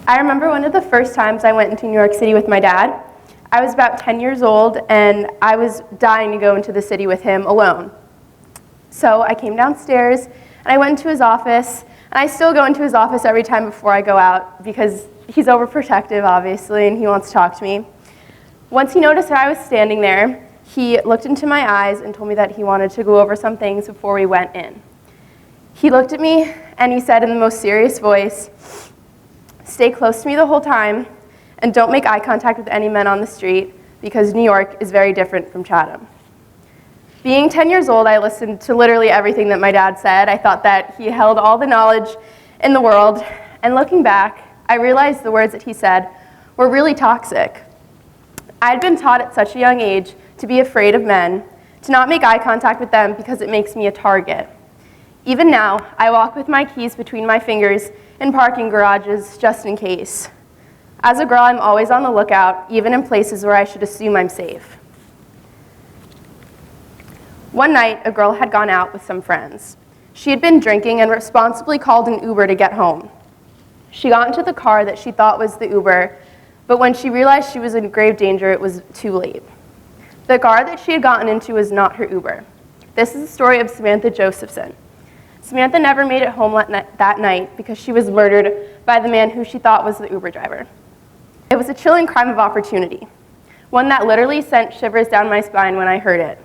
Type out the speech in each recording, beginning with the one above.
I remember one of the first times I went into New York City with my dad. I was about 10 years old, and I was dying to go into the city with him alone. So I came downstairs, and I went into his office, and I still go into his office every time before I go out because he's overprotective, obviously, and he wants to talk to me. Once he noticed that I was standing there, he looked into my eyes and told me that he wanted to go over some things before we went in. He looked at me, and he said in the most serious voice, "Stay close to me the whole time, and don't make eye contact with any men on the street, because New York is very different from Chatham." Being 10 years old, I listened to literally everything that my dad said. I thought that he held all the knowledge in the world, and looking back, I realized the words that he said were really toxic. I had been taught at such a young age to be afraid of men, to not make eye contact with them because it makes me a target. Even now, I walk with my keys between my fingers in parking garages just in case. As a girl, I'm always on the lookout, even in places where I should assume I'm safe. One night, a girl had gone out with some friends. She had been drinking and responsibly called an Uber to get home. She got into the car that she thought was the Uber, but when she realized she was in grave danger, it was too late. The car that she had gotten into was not her Uber. This is the story of Samantha Josephson. Samantha never made it home that night because she was murdered by the man who she thought was the Uber driver. It was a chilling crime of opportunity, one that literally sent shivers down my spine when I heard it.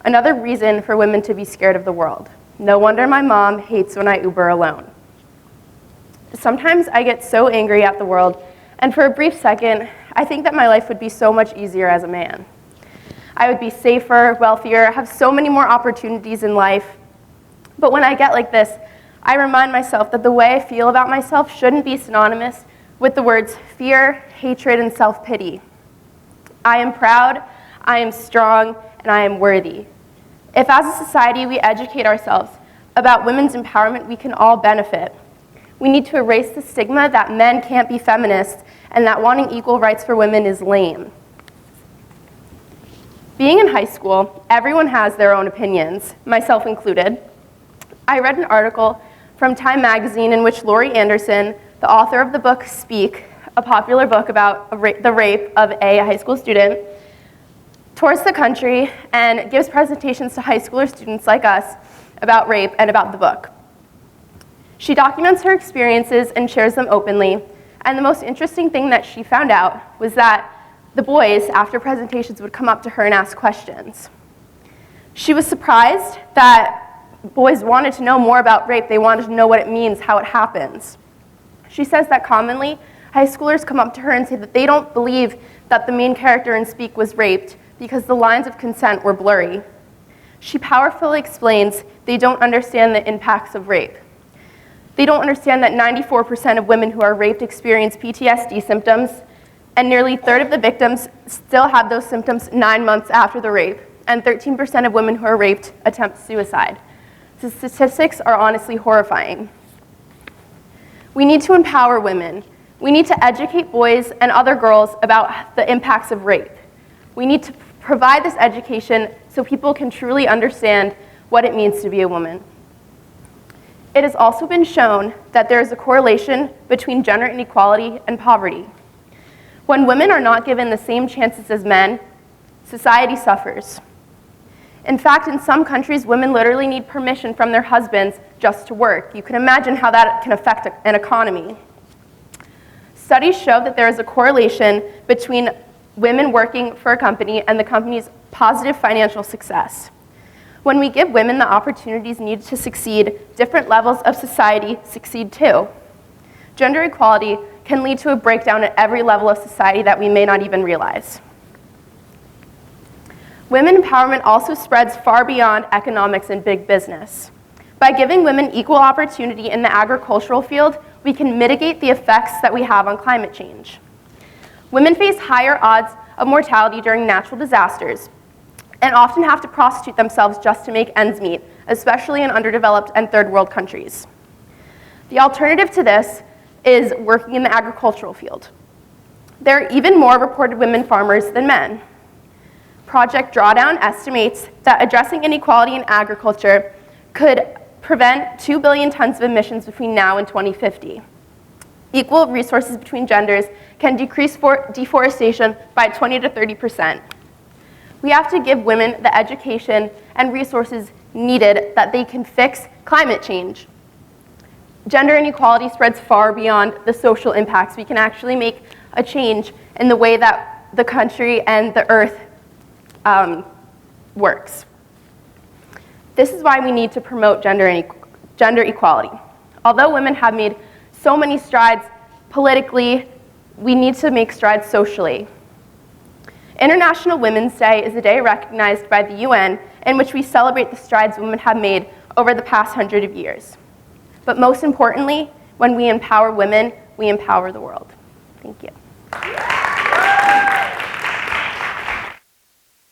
Another reason for women to be scared of the world. No wonder my mom hates when I Uber alone. Sometimes I get so angry at the world, and for a brief second, I think that my life would be so much easier as a man. I would be safer, wealthier, have so many more opportunities in life. But when I get like this, I remind myself that the way I feel about myself shouldn't be synonymous with the words fear, hatred, and self-pity. I am proud, I am strong, and I am worthy. If as a society we educate ourselves about women's empowerment, we can all benefit. We need to erase the stigma that men can't be feminists and that wanting equal rights for women is lame. Being in high school, everyone has their own opinions, myself included. I read an article from Time magazine in which Laurie Anderson, the author of the book Speak, a popular book about the rape of a high school student, tours the country and gives presentations to high schooler students like us about rape and about the book. She documents her experiences and shares them openly, and the most interesting thing that she found out was that the boys, after presentations, would come up to her and ask questions. She was surprised that boys wanted to know more about rape. They wanted to know what it means, how it happens. She says that commonly, high schoolers come up to her and say that they don't believe that the main character in Speak was raped because the lines of consent were blurry. She powerfully explains they don't understand the impacts of rape. They don't understand that 94% of women who are raped experience PTSD symptoms, and nearly a third of the victims still have those symptoms 9 months after the rape, and 13% of women who are raped attempt suicide. The statistics are honestly horrifying. We need to empower women. We need to educate boys and other girls about the impacts of rape. We need to provide this education so people can truly understand what it means to be a woman. It has also been shown that there is a correlation between gender inequality and poverty. When women are not given the same chances as men, society suffers. In fact, in some countries, women literally need permission from their husbands just to work. You can imagine how that can affect an economy. Studies show that there is a correlation between women working for a company and the company's positive financial success. When we give women the opportunities needed to succeed, different levels of society succeed too. Gender equality can lead to a breakdown at every level of society that we may not even realize. Women empowerment also spreads far beyond economics and big business. By giving women equal opportunity in the agricultural field, we can mitigate the effects that we have on climate change. Women face higher odds of mortality during natural disasters and often have to prostitute themselves just to make ends meet, especially in underdeveloped and third world countries. The alternative to this is working in the agricultural field. There are even more reported women farmers than men. Project Drawdown estimates that addressing inequality in agriculture could prevent 2 billion tons of emissions between now and 2050. Equal resources between genders can decrease deforestation by 20 to 30%. We have to give women the education and resources needed that they can fix climate change. Gender inequality spreads far beyond the social impacts. We can actually make a change in the way that the country and the earth works. This is why we need to promote gender equality. Although women have made so many strides politically, we need to make strides socially. International Women's Day is a day recognized by the UN in which we celebrate the strides women have made over the past 100 of years. But most importantly, when we empower women, we empower the world. Thank you.